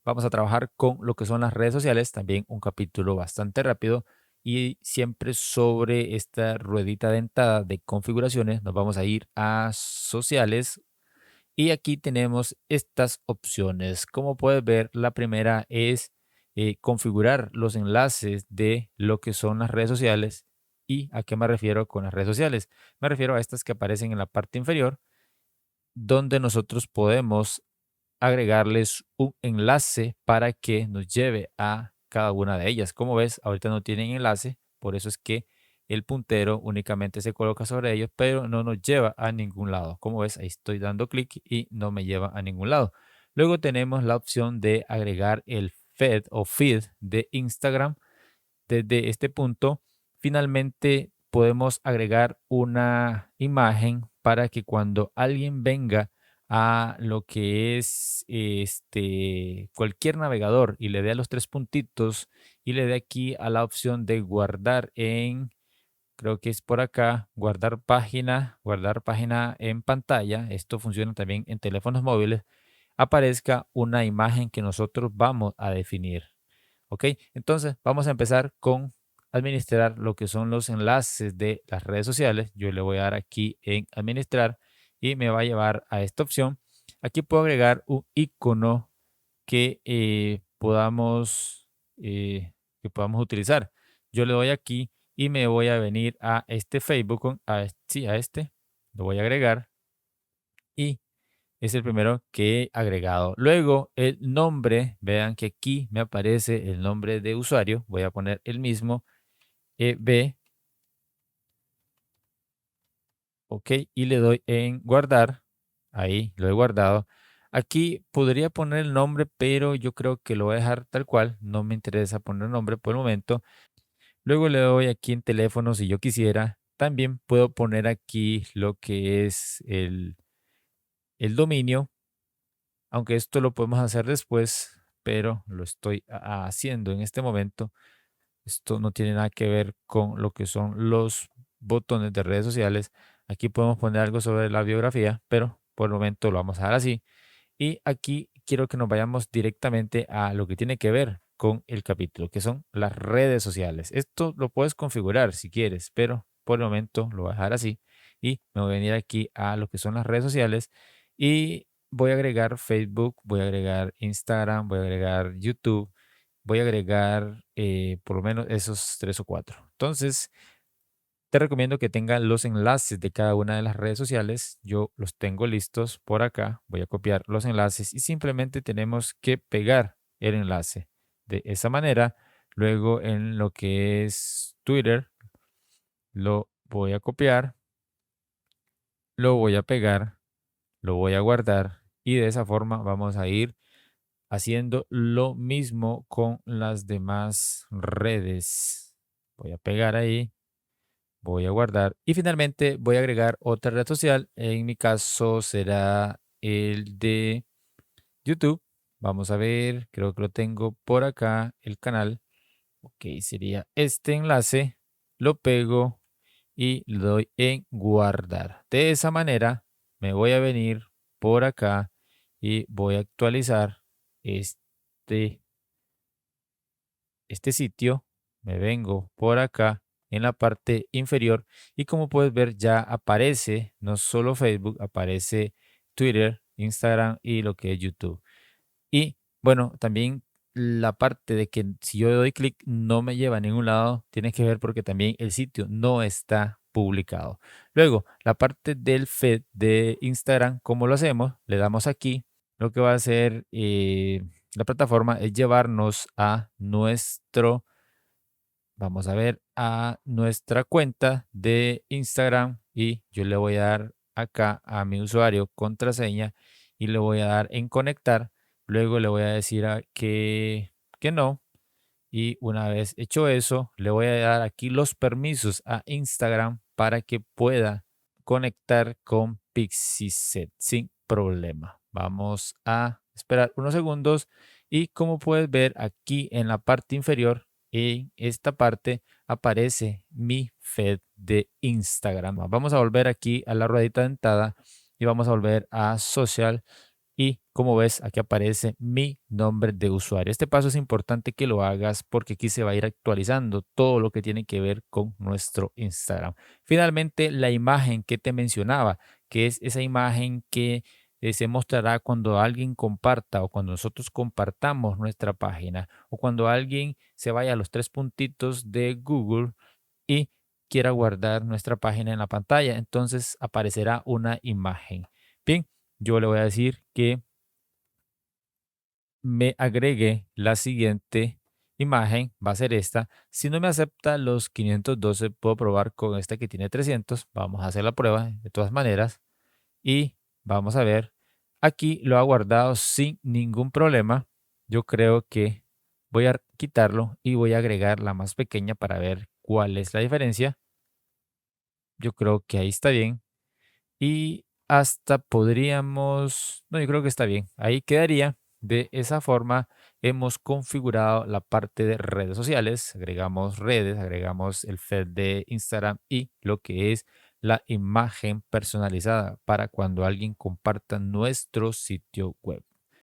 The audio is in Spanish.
vamos a trabajar con lo que son las redes sociales, también un capítulo bastante rápido y siempre sobre esta ruedita dentada de configuraciones nos vamos a ir a sociales y aquí tenemos estas opciones. Como puedes ver, la primera es configurar los enlaces de lo que son las redes sociales. ¿Y a qué me refiero con las redes sociales? Me refiero a estas que aparecen en la parte inferior, donde nosotros podemos agregarles un enlace para que nos lleve a cada una de ellas. Como ves, ahorita no tienen enlace, por eso es que el puntero únicamente se coloca sobre ellos, pero no nos lleva a ningún lado. Como ves, ahí estoy dando clic y no me lleva a ningún lado. Luego tenemos la opción de agregar el feed de Instagram. Desde este punto, finalmente podemos agregar una imagen para que cuando alguien venga a lo que es cualquier navegador y le dé a los tres puntitos y le dé aquí a la opción de guardar en, creo que es por acá, guardar página en pantalla. Esto funciona también en teléfonos móviles. Aparezca una imagen que nosotros vamos a definir. ¿Ok? Entonces vamos a empezar con administrar lo que son los enlaces de las redes sociales. Yo le voy a dar aquí en administrar y me va a llevar a esta opción. Aquí puedo agregar un icono que podamos utilizar. Yo le doy aquí y me voy a venir a este Facebook, sí, a este, lo voy a agregar y es el primero que he agregado. Luego el nombre, vean que aquí me aparece el nombre de usuario, voy a poner el mismo, EB, ok, y le doy en guardar, ahí lo he guardado. Aquí podría poner el nombre, pero yo creo que lo voy a dejar tal cual, no me interesa poner nombre por el momento. Luego le doy aquí en teléfono si yo quisiera. También puedo poner aquí lo que es el dominio, aunque esto lo podemos hacer después, pero lo estoy haciendo en este momento. Esto no tiene nada que ver con lo que son los botones de redes sociales. Aquí podemos poner algo sobre la biografía, pero por el momento lo vamos a dejar así. Y aquí quiero que nos vayamos directamente a lo que tiene que ver con el capítulo, que son las redes sociales. Esto lo puedes configurar si quieres, pero por el momento lo voy a dejar así. Y me voy a venir aquí a lo que son las redes sociales y voy a agregar Facebook, voy a agregar Instagram, voy a agregar YouTube, voy a agregar por lo menos esos tres o cuatro. Entonces, te recomiendo que tenga los enlaces de cada una de las redes sociales. Yo los tengo listos por acá. Voy a copiar los enlaces y simplemente tenemos que pegar el enlace. De esa manera, luego en lo que es Twitter, lo voy a copiar, lo voy a pegar, lo voy a guardar y de esa forma vamos a ir haciendo lo mismo con las demás redes. Voy a pegar ahí, voy a guardar y finalmente voy a agregar otra red social. En mi caso será el de YouTube. Vamos a ver, creo que lo tengo por acá, el canal. Ok, sería este enlace. Lo pego y le doy en guardar. De esa manera me voy a venir por acá y voy a actualizar este sitio, me vengo por acá en la parte inferior y como puedes ver ya aparece no solo Facebook, aparece Twitter, Instagram y lo que es YouTube. Y bueno, también la parte de que si yo doy clic no me lleva a ningún lado, tiene que ver porque también el sitio no está publicado. Luego, la parte del feed de Instagram, ¿cómo lo hacemos? Le damos aquí. Lo que va a hacer la plataforma es llevarnos a vamos a ver, a nuestra cuenta de Instagram y yo le voy a dar acá a mi usuario contraseña y le voy a dar en conectar. Luego le voy a decir que no. Y una vez hecho eso, le voy a dar aquí los permisos a Instagram para que pueda conectar con Pixieset sin problema. Vamos a esperar unos segundos y como puedes ver aquí en la parte inferior, en esta parte aparece mi feed de Instagram. Vamos a volver aquí a la ruedita dentada y vamos a volver a social. y como ves, aquí aparece mi nombre de usuario. Este paso es importante que lo hagas porque aquí se va a ir actualizando todo lo que tiene que ver con nuestro Instagram. Finalmente, la imagen que te mencionaba, que es esa imagen que se mostrará cuando alguien comparta o cuando nosotros compartamos nuestra página o cuando alguien se vaya a los tres puntitos de Google y quiera guardar nuestra página en la pantalla. Entonces aparecerá una imagen. Bien, yo le voy a decir que me agregue la siguiente imagen, va a ser esta. Si no me acepta los 512, puedo probar con esta que tiene 300. Vamos a hacer la prueba de todas maneras y vamos a ver. Aquí lo ha guardado sin ningún problema. Yo creo que voy a quitarlo y voy a agregar la más pequeña para ver cuál es la diferencia. Yo creo que ahí está bien. Y hasta podríamos, no, yo creo que está bien. Ahí quedaría. De esa forma hemos configurado la parte de redes sociales. Agregamos redes, agregamos el feed de Instagram y lo que es la imagen personalizada para cuando alguien comparta nuestro sitio web.